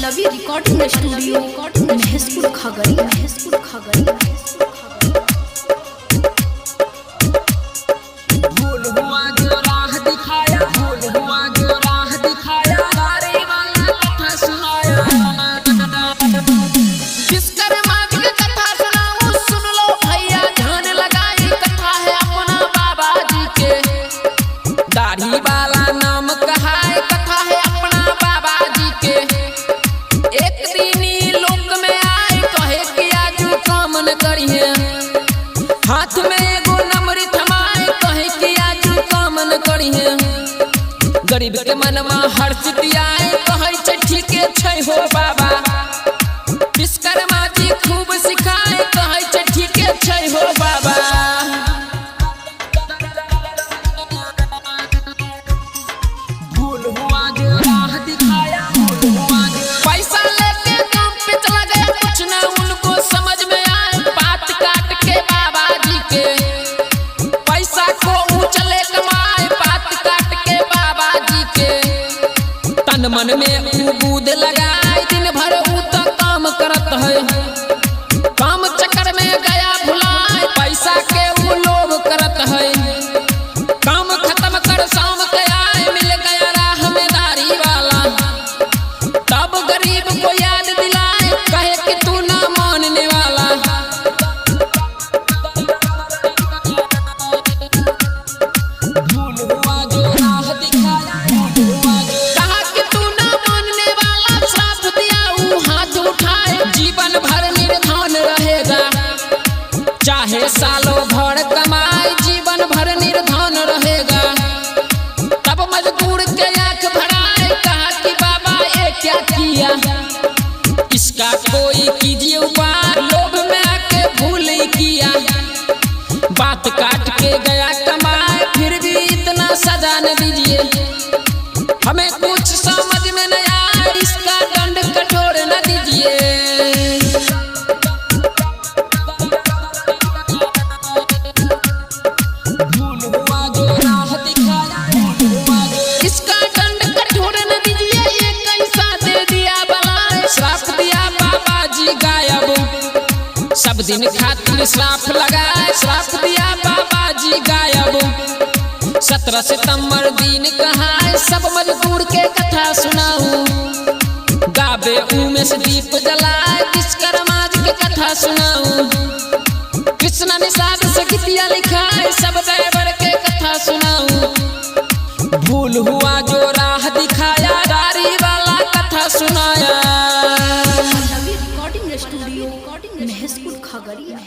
Pallavi recording studio Maheshpur Khagaria. दाढ़ी वाला नाम कहा है, कथा है अपना बाबा जी के। एक दिन लोक में आए कहे कि आज काम न करिए, हाथ में एगो नमरी थमाए कहे कि आज काम न करिए। गरीब के मन में हर्ष दियाए कहे ठीक है हो बाबा। विश्वकर्मा जी खूब सिखाए कहे ठीक है हो बाबा। पैसा लेके काम पे चला गया, कुछ ना उनको समझ में आए बात काट के बाबा जी के। पैसा को उछले कमाए बात काट के बाबा जी के। तन मन में बूद लगाए दिन भर ऊ तो काम करत है। काम चक्कर में गया भुलाए पैसा के वो लोभ करत है। काम खत्म कर शाम के आए मिल गया राह में दाढ़ी वाला। तब गरीब को याद दिलाए कहे कि तू ना मानने वाला। भूल हुआ जो राह दिखाया, कहा कि तू ना मानने वाला। श्राप दिया वो हाथ उठाए, जीवन भर निर्धन रहेगा। चाहे सालों भर कमाए जीवन भर निर्धन रहेगा। तब मजदूर के आंख भराए कहा कि बाबा ये क्या किया, इसका कोई कीजिए उपाय। लोभ में आके भूल किया, बात काट के गया कमाए फिर भी इतना सजा न दीजिए। हमें कुछ समझ में नहीं आया, इसका दंड कठोर न दीजिए। भूल हुआ जो राह दिखाया, इसका दंड कठोर न दीजिए। ये कैसा दे दिया बलाए, श्राप दिया बाबा जी गायब। सब दिन खातिर श्राप लगाए, श्राप दिया बाबा जी गायब। 17 सितंबर दिन कहा है, सब मजदूर के कथा सुनाऊं। गावे उमेश दीप जलाए, विश्वकर्मा जी के कथा सुनाऊं। कृष्ण निषाद से गीतिया लिखाए, सब ड्राइवर के कथा सुनाऊं। भूल हुआ जो राह दिखाया, दाढ़ी वाला कथा सुनाया। Pallavi recording studio Maheshpur Khagaria.